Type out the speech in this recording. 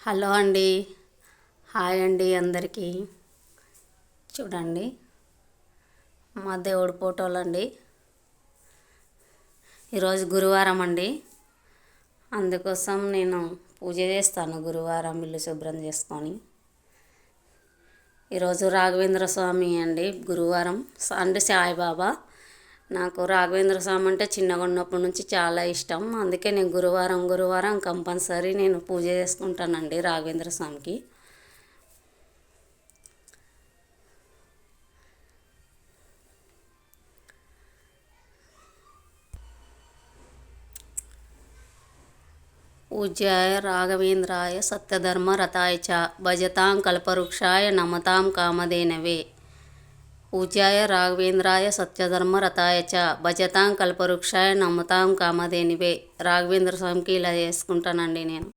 Hello అండి. Hi అండి అందరికీ. చూడండి, మా దేవుడి ఫోటోలు అండి. ఈరోజు గురువారం అండి, అందుకోసం నేను పూజ చేస్తాను. గురువారం ఇల్లు శుభ్రం చేసుకొని. ఈరోజు రాఘవేంద్ర స్వామి అండి, గురువారం అంటే సాయిబాబా. నాకు రాఘవేంద్ర స్వామి అంటే చిన్నగా ఉన్నప్పటి నుంచి చాలా ఇష్టం. అందుకే నేను గురువారం కంపల్సరీ నేను పూజ చేసుకుంటానండి రాఘవేంద్ర స్వామికి. పూజ్యాయ రాఘవేంద్రాయ సత్యధర్మ రథాయ చ భజతాం కల్పవృక్షాయ నమతాం కామధేనవే. పూజ్యాయ రాఘవేంద్రాయ సత్యధర్మ రథాయ చ భజతాం కల్పవృక్షాయ నమతాం కామధేనివే. రాఘవేంద్ర స్వామికి ఇలా చేసుకుంటానండి నేను.